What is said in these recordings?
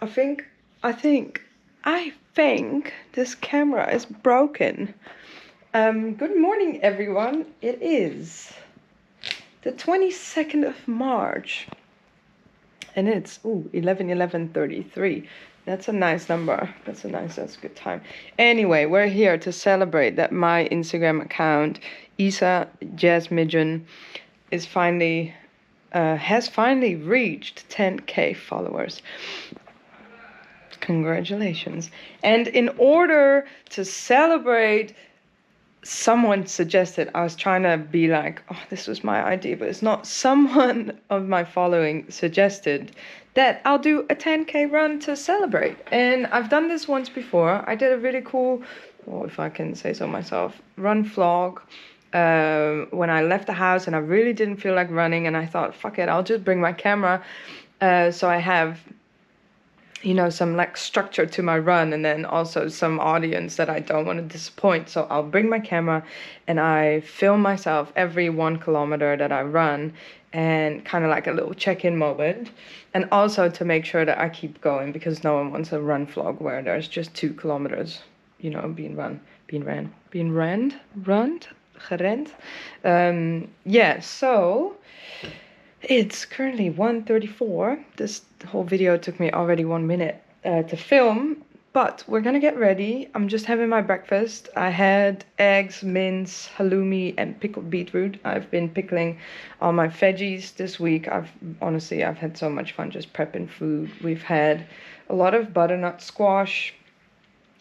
I think this camera is broken. Good morning, everyone. It is the 22nd of March. And it's 11:33. That's a nice number. That's a good time. Anyway, we're here to celebrate that my Instagram account, Isa Jasmidgen, has finally reached 10K followers. Congratulations. And in order to celebrate, someone suggested, I was trying to be like, oh, this was my idea, but it's not. Someone of my following suggested that I'll do a 10K run to celebrate. And I've done this once before. I did a really cool, well, if I can say so myself, run vlog when I left the house and I really didn't feel like running, and I thought, fuck it, I'll just bring my camera so I have, you know, some like structure to my run, and then also some audience that I don't want to disappoint. So I'll bring my camera and I film myself every 1 kilometer that I run, and kind of like a little check-in moment, and also to make sure that I keep going, because no one wants a run vlog where there's just 2 kilometers, you know, gerend. Yeah, so it's currently 1:34. This whole video took me already 1 minute to film, but we're gonna get ready. I'm just having my breakfast. I had eggs, mince, halloumi, and pickled beetroot. I've been pickling all my veggies this week. I've had so much fun just prepping food. We've had a lot of butternut squash,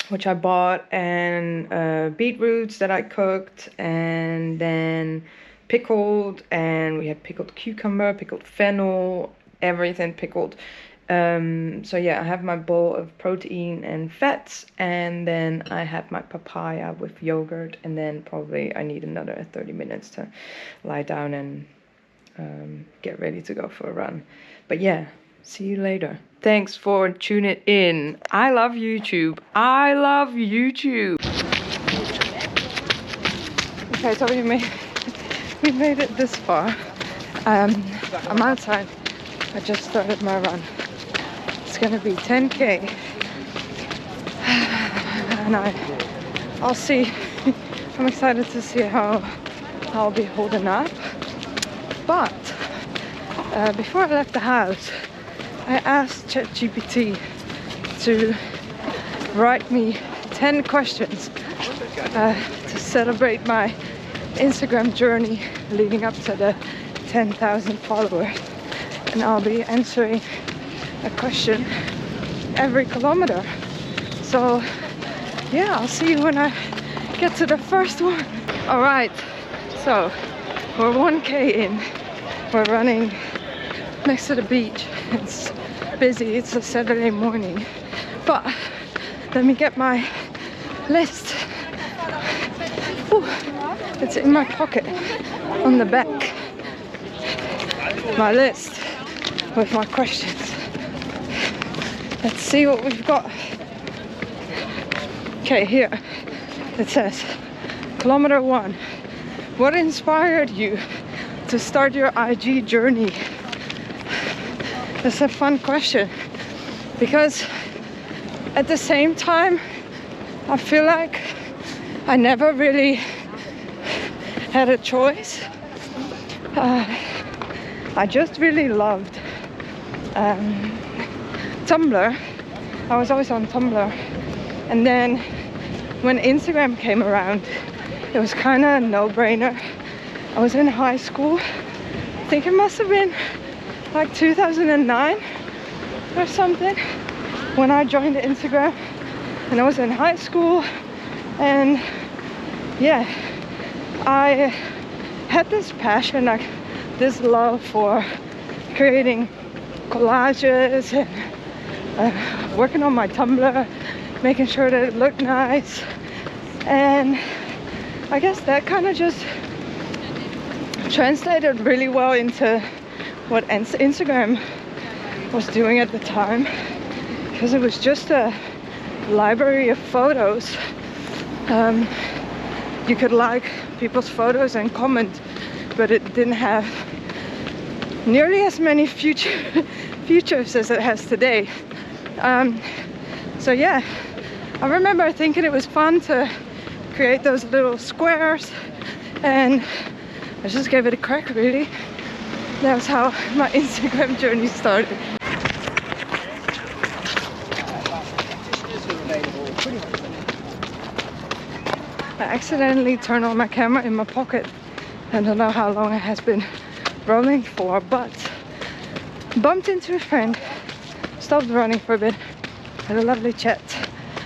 which I bought, and beetroots that I cooked, and then pickled, and we had pickled cucumber, pickled fennel, everything pickled. So yeah, I have my bowl of protein and fats, and then I have my papaya with yogurt, and then probably I need another 30 minutes to lie down and get ready to go for a run. But yeah, see you later. Thanks for tuning in. I love YouTube. Okay, so we made it this far. I'm outside. I just started my run. It's gonna be 10K, and I'll see. I'm excited to see how I'll be holding up. But before I left the house, I asked ChatGPT to write me 10 questions to celebrate my Instagram journey leading up to the 10,000 followers, and I'll be answering a question every kilometer. So yeah, I'll see you when I get to the first one. All right, so we're 1K in. We're running next to the beach. It's busy. It's a Saturday morning, but let me get my list. Ooh, it's in my pocket on the back. My list with my questions. Let's see what we've got. Okay, here it says, kilometer 1. What inspired you to start your IG journey? That's a fun question, because at the same time, I feel like I never really had a choice. I just really loved Tumblr. I was always on Tumblr, and then when Instagram came around, it was kind of a no-brainer. I was in high school. I think it must have been like 2009 or something when I joined Instagram, and I was in high school, and yeah, I had this passion, like this love for creating collages and working on my Tumblr, making sure that it looked nice. And I guess that kind of just translated really well into what Instagram was doing at the time, because it was just a library of photos. You could like people's photos and comment, but it didn't have nearly as many features as it has today. So yeah, I remember thinking it was fun to create those little squares, and I just gave it a crack really. That was how my Instagram journey started. I accidentally turned on my camera in my pocket. I don't know how long it has been rolling for, but bumped into a friend, stopped running for a bit, had a lovely chat,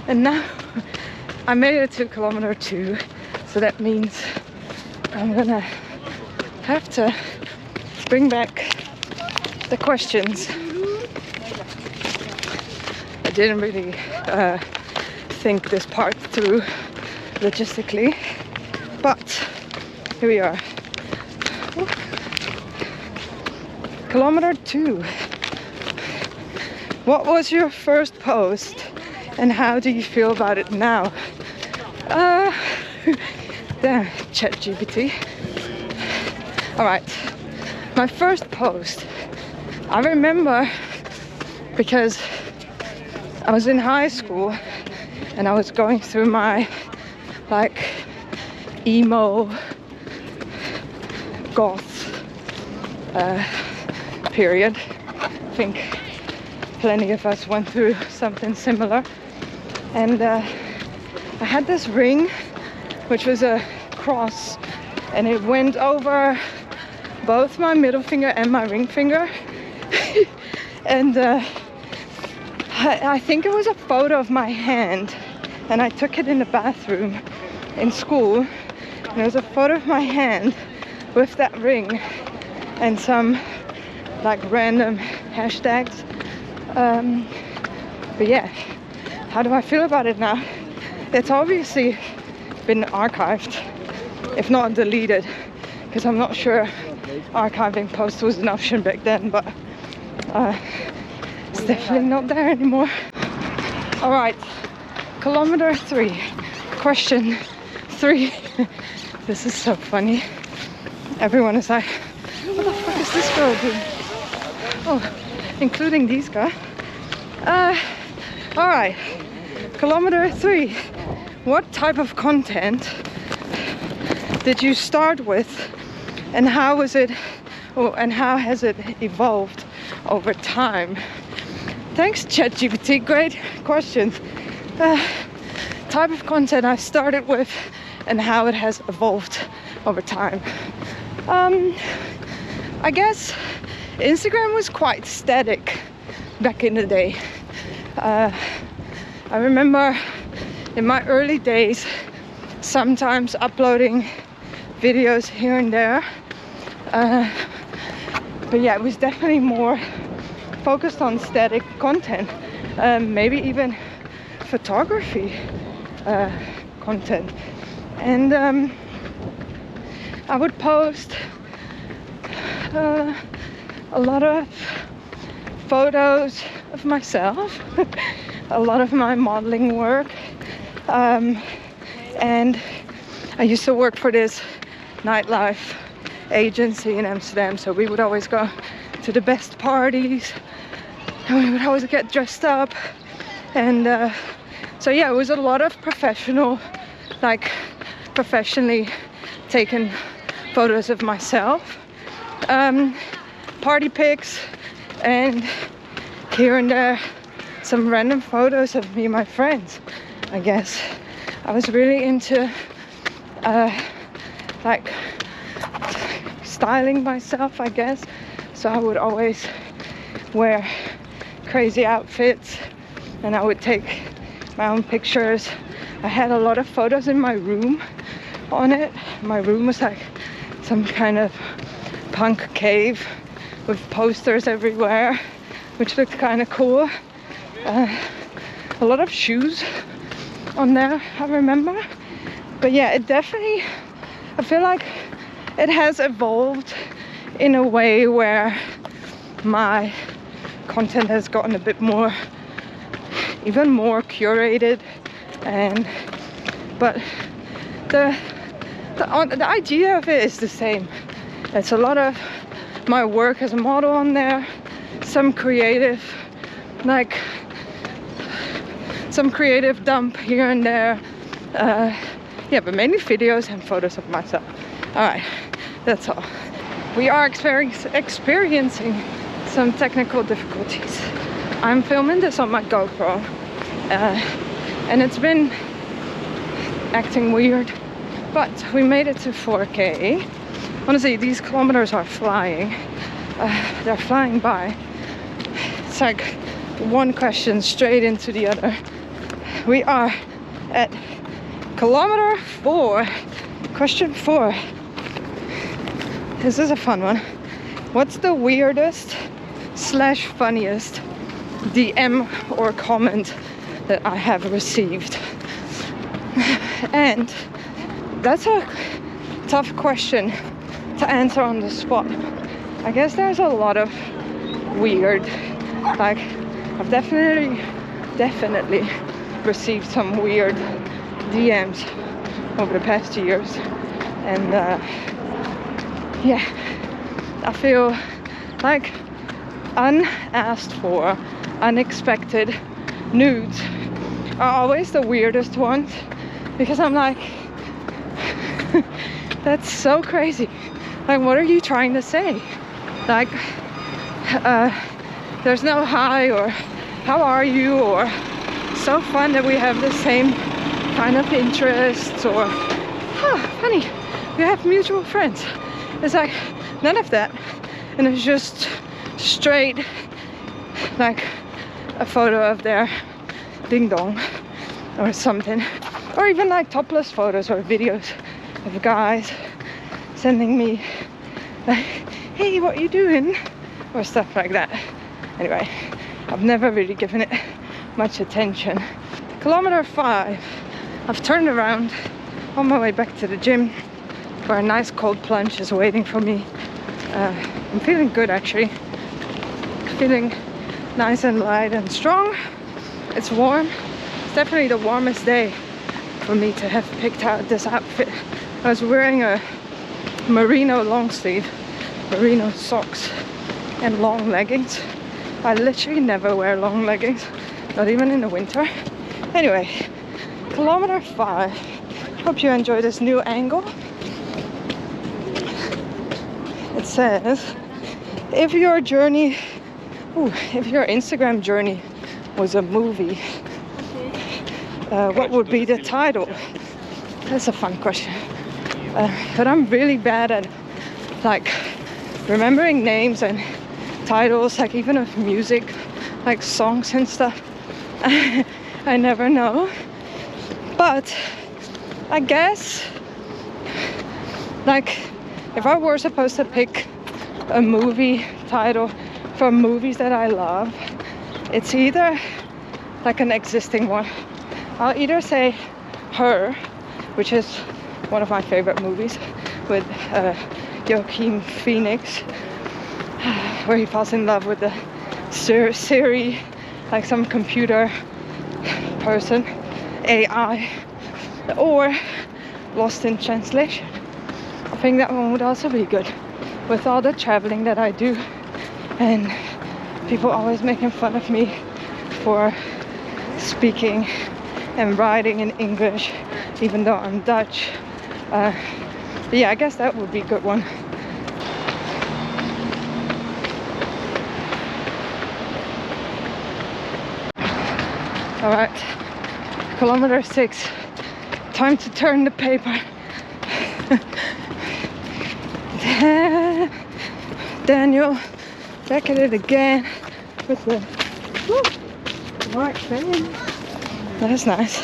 and now I made it to kilometer 2, so that means I'm gonna have to bring back the questions. I didn't really think this part through logistically, but here we are. Kilometer 2. What was your first post and how do you feel about it now? Damn, ChatGPT. Alright, my first post, I remember because I was in high school and I was going through my like emo goth period. I think plenty of us went through something similar, and I had this ring which was a cross, and it went over both my middle finger and my ring finger. And I think it was a photo of my hand, and I took it in the bathroom in school, and it was a photo of my hand with that ring and some like random hashtags. But yeah, how do I feel about it now? It's obviously been archived, if not deleted, because I'm not sure archiving posts was an option back then, but it's definitely not there anymore. All right, kilometer 3, question 3. This is so funny. Everyone is like, what the fuck is this girl doing? Oh, including these guys. All right, kilometer 3. What type of content did you start with, and how was it, and how has it evolved over time? Thanks, ChatGPT. Great questions. Type of content I started with and how it has evolved over time. I guess Instagram was quite static back in the day. I remember in my early days sometimes uploading videos here and there, but yeah, it was definitely more focused on static content, maybe even photography content, and I would post a lot of photos of myself, a lot of my modeling work, and I used to work for this nightlife agency in Amsterdam, so we would always go to the best parties and we would always get dressed up, and so yeah, it was a lot of professionally taken photos of myself, party pics, and here and there some random photos of me and my friends. I guess I was really into like styling myself, I guess, so I would always wear crazy outfits and I would take my own pictures. I had a lot of photos in my room on it. My room was like some kind of punk cave with posters everywhere, which looked kind of cool. A lot of shoes on there, I remember. But yeah, it definitely, I feel like it has evolved in a way where my content has gotten a bit more, even more curated, and but the idea of it is the same. It's a lot of my work as a model on there, some creative like some creative dump here and there. Yeah, but mainly videos and photos of myself. Alright, that's all. We are experiencing some technical difficulties. I'm filming this on my GoPro, and it's been acting weird, but we made it to 4K. Honestly, these kilometers are flying. They're flying by. It's like one question straight into the other. We are at kilometer 4. Question 4. This is a fun one. What's the weirdest / funniest DM or comment that I have received? And that's a tough question to answer on the spot. I guess there's a lot of weird, like I've definitely received some weird DMs over the past years, and yeah, I feel like unasked for, unexpected nudes are always the weirdest ones, because I'm like, that's so crazy. Like, what are you trying to say? Like, there's no hi or how are you, or so fun that we have the same kind of interests, or funny, we have mutual friends. It's like none of that, and it's just straight like a photo of their ding dong or something, or even like topless photos or videos of guys sending me like, hey, what you doing, or stuff like that. Anyway, I've never really given it much attention. Kilometer 5, I've turned around on my way back to the gym, where a nice cold plunge is waiting for me. I'm feeling good, actually. Feeling nice and light and strong. It's warm. It's definitely the warmest day for me to have picked out this outfit. I was wearing a merino long sleeve, merino socks and long leggings. I literally never wear long leggings, not even in the winter. Anyway, kilometer 5. Hope you enjoy this new angle. It says, if your Instagram journey was a movie, what would be the title? That's a fun question. But I'm really bad at like remembering names and titles, like even of music, like songs and stuff. I never know. But I guess, like, if I were supposed to pick a movie title for movies that I love, it's either like an existing one. I'll either say Her, which is one of my favorite movies, with Joaquin Phoenix, where he falls in love with the Siri, like some computer person, AI, or Lost in Translation. I think that one would also be good, with all the traveling that I do and people always making fun of me for speaking and writing in English even though I'm Dutch. But yeah, I guess that would be a good one. Alright, kilometer 6, time to turn the paper. Daniel back at it again with the right thing. That's nice.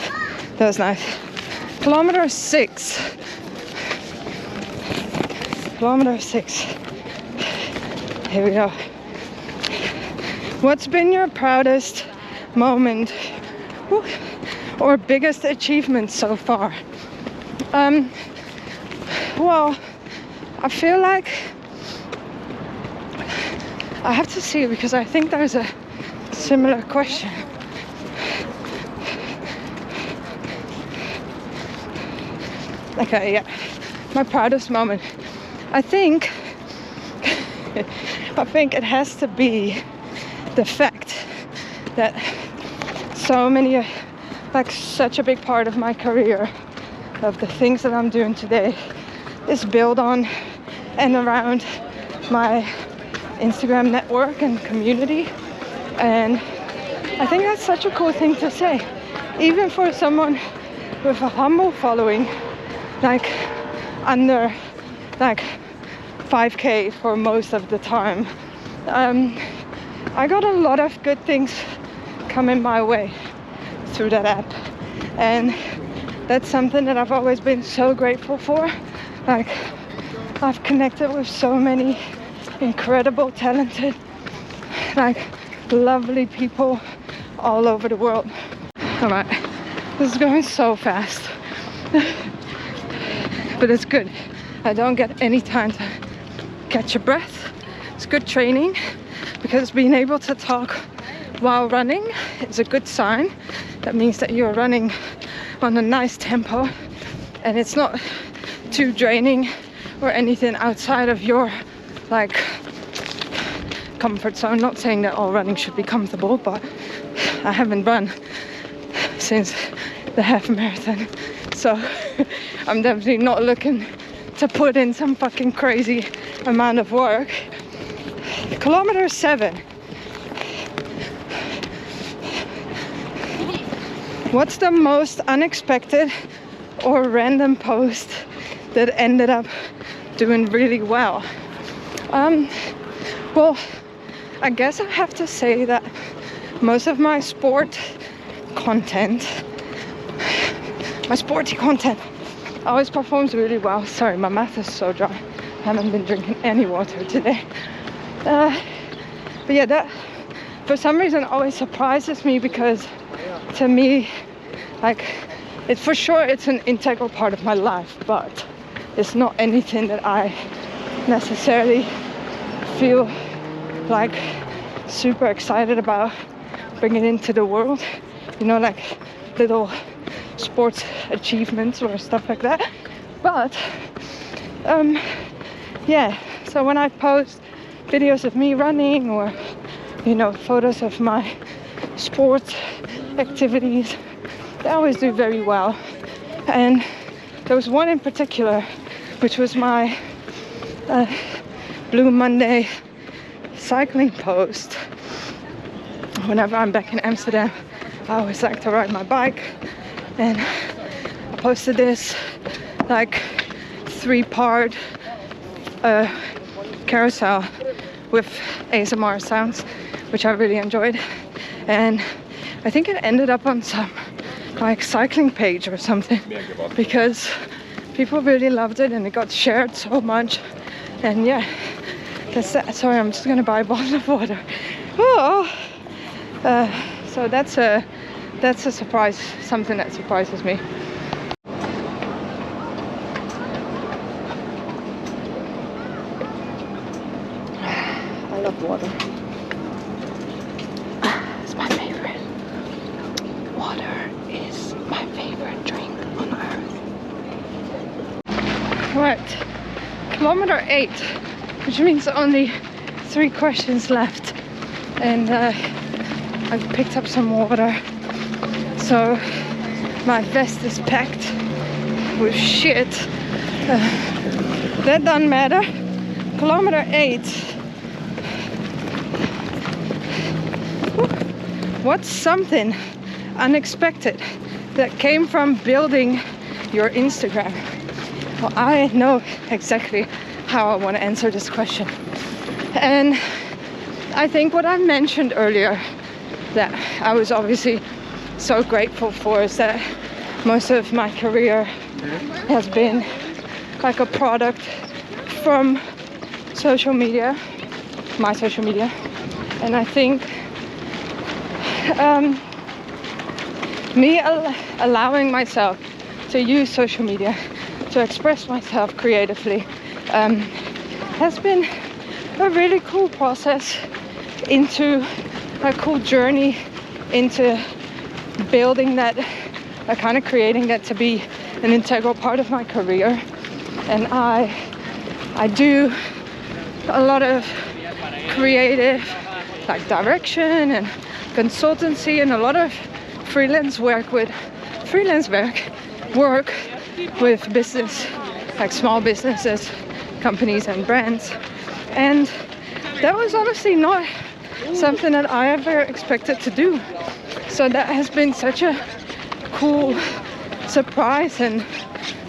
That was nice. Kilometer 6. Kilometer 6. Here we go. What's been your proudest moment or biggest achievement so far? Well, I feel like I have to see, because I think there's a similar question. Okay, yeah. My proudest moment. I think it has to be the fact that so many like such a big part of my career, of the things that I'm doing today, is built on and around my Instagram network and community. And I think that's such a cool thing to say, even for someone with a humble following, like under like 5K for most of the time. I got a lot of good things coming my way through that app, and that's something that I've always been so grateful for. Like, I've connected with so many incredible, talented, like lovely people all over the world. All right, this is going so fast, but it's good. I don't get any time to catch a breath. It's good training, because being able to talk while running is a good sign. That means that you're running on a nice tempo and it's not too draining or anything outside of your like comfort zone. Not saying that all running should be comfortable, but I haven't run since the half marathon, so I'm definitely not looking to put in some fucking crazy amount of work. Kilometer 7. What's the most unexpected or random post that ended up doing really well? Well, I guess I have to say that most of my sport content, my sporty content, always performs really well. Sorry, my mouth is so dry. I haven't been drinking any water today. But yeah, that for some reason always surprises me, because to me, like, it's for sure it's an integral part of my life, but it's not anything that I necessarily feel like super excited about bringing into the world, you know, like little sports achievements or stuff like that. But yeah, so when I post videos of me running, or you know, photos of my sports activities, they always do very well. And there was one in particular, which was my Blue Monday cycling post. Whenever I'm back in Amsterdam, I always like to ride my bike, and I posted this like 3-part carousel with ASMR sounds, which I really enjoyed, and I think it ended up on some like cycling page or something, because people really loved it and it got shared so much. And yeah, that's that. Sorry, I'm just gonna buy a bottle of water. Oh, so that's a surprise, something that surprises me. I love water. It's my favorite. Water is my favorite drink on earth. Right, kilometer 8, which means only 3 questions left, and I've picked up some water, so my vest is packed with shit. That doesn't matter. Kilometer 8. What's something unexpected that came from building your Instagram? Well, I know exactly how I want to answer this question. And I think what I mentioned earlier, that I was obviously so grateful for, is that most of my career has been like a product from social media, my social media. And I think me allowing myself to use social media to express myself creatively has been a really cool process, into a cool journey into building that, kind of creating that to be an integral part of my career. And I do a lot of creative like direction and consultancy and a lot of freelance work with business, like small businesses, companies and brands. And that was honestly not something that I ever expected to do. So that has been such a cool surprise and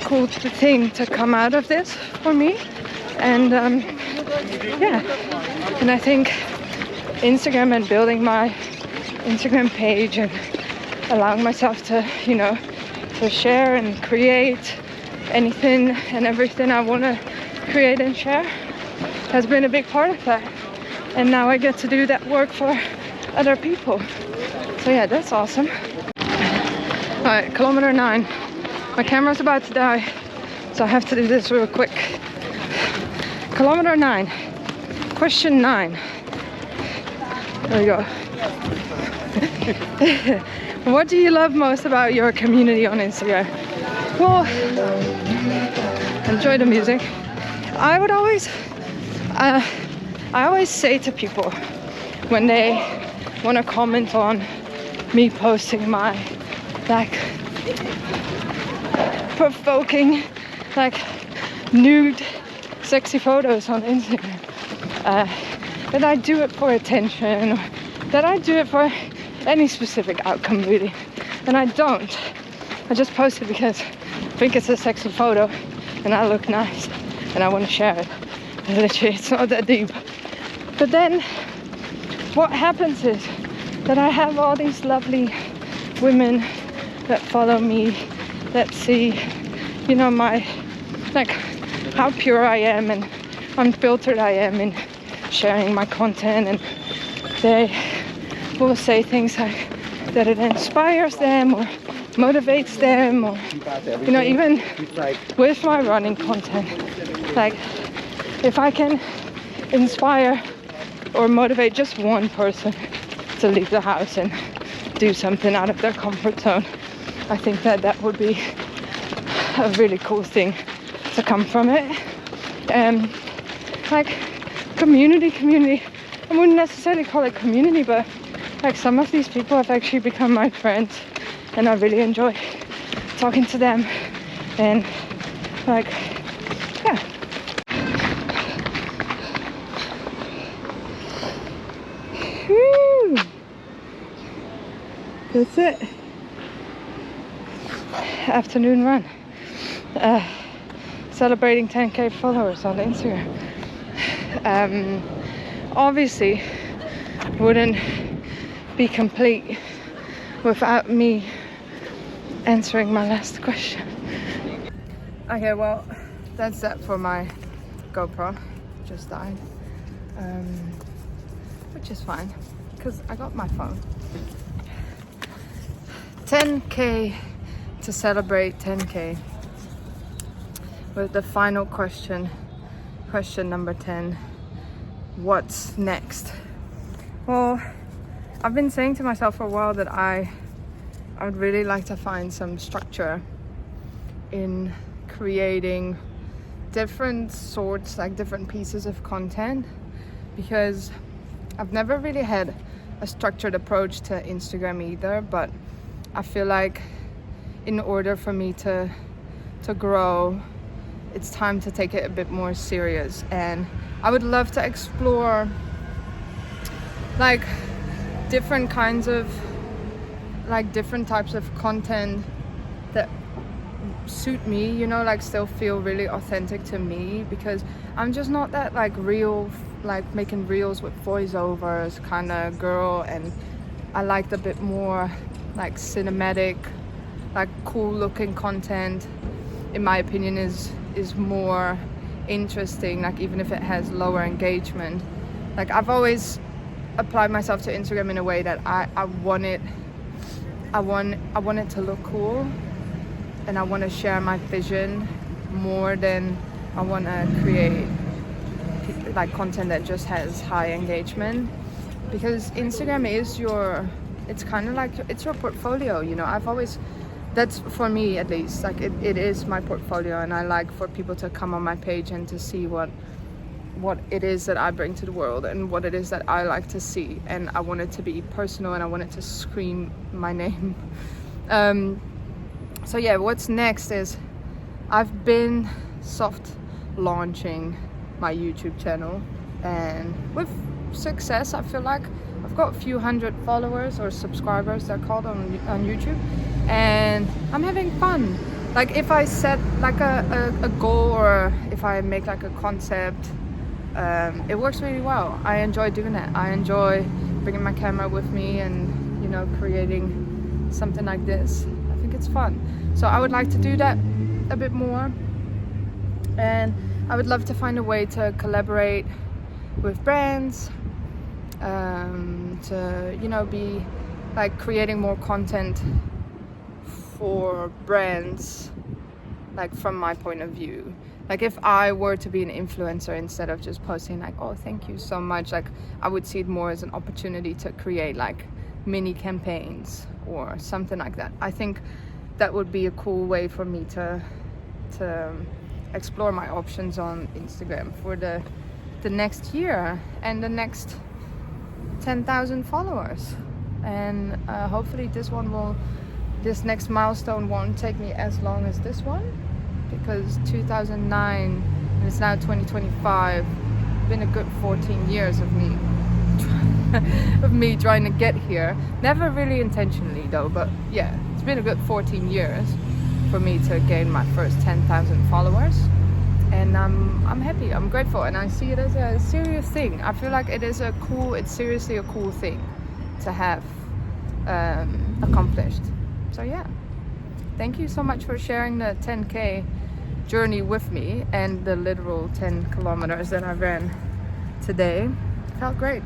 cool thing to come out of this for me. And yeah, and I think Instagram and building my Instagram page and allowing myself to, you know, to share and create anything and everything I want to create and share has been a big part of that. And now I get to do that work for other people. So yeah, that's awesome. Alright, kilometer 9. My camera's about to die, so I have to do this real quick. Kilometer 9. Question 9. There we go. What do you love most about your community on Instagram? Well, enjoy the music. I always say to people when they want to comment on me posting my like provoking, like nude sexy photos on Instagram, that I do it for attention, or that I do it for any specific outcome really. And I don't. I just post it because I think it's a sexy photo and I look nice and I want to share it. Literally, it's not that deep. But then what happens is that I have all these lovely women that follow me, that see, you know, my, like, how pure I am and unfiltered I am in sharing my content, and they will say things like that it inspires them or motivates them, or, you know, even with my running content, like, if I can inspire or motivate just one person to leave the house and do something out of their comfort zone, I think that that would be a really cool thing to come from it. Like community, I wouldn't necessarily call it community, but like some of these people have actually become my friends, and I really enjoy talking to them. And like, yeah. Woo! That's it. Afternoon run. Celebrating 10k followers on Instagram. Obviously wouldn't be complete without me answering my last question. Okay, well, that's that for my GoPro. Just died, which is fine because I got my phone. 10k to celebrate 10k with the final question number 10. What's next? Well, I've been saying to myself for a while that I would really like to find some structure in creating different sorts, like different pieces of content, because I've never really had a structured approach to Instagram either, but I feel like in order for me to grow, it's time to take it a bit more serious. And I would love to explore like different kinds of, like different types of content that suit me, you know, like still feel really authentic to me, because I'm just not that like real, like making reels with voiceovers kind of girl, and I like the bit more like cinematic, like cool looking content, in my opinion, is more interesting, like even if it has lower engagement. Like I've always applied myself to Instagram in a way that I want it to look cool, and I want to share my vision more than I want to create like content that just has high engagement, because Instagram is it's kind of like, it's your portfolio, you know. That's for me at least, like it is my portfolio, and I like for people to come on my page and to see what what it is that I bring to the world and what it is that I like to see, and I want it to be personal and I want it to scream my name. So yeah, what's next is I've been soft launching my YouTube channel, and with success. I feel like I've got a few hundred followers or subscribers, they're called, on YouTube, and I'm having fun. Like if I set like a goal, or if I make like a concept, it works really well. I enjoy doing it. I enjoy bringing my camera with me and, you know, creating something like this. I think it's fun. So I would like to do that a bit more, and I would love to find a way to collaborate with brands, to, you know, be like creating more content for brands, like from my point of view. Like if I were to be an influencer, instead of just posting like, oh thank you so much, like I would see it more as an opportunity to create like mini campaigns or something like that. I think that would be a cool way for me to explore my options on Instagram for the next year and the next 10,000 followers. And hopefully this next milestone won't take me as long as this one, because 2009 and it's now 2025, been a good 14 years of me trying to get here. Never really intentionally though, but yeah, it's been a good 14 years for me to gain my first 10,000 followers. And I'm happy, I'm grateful, and I see it as a serious thing. I feel like it's seriously a cool thing to have accomplished. So yeah, thank you so much for sharing the 10K journey with me and the literal 10 kilometers that I ran today. Felt great.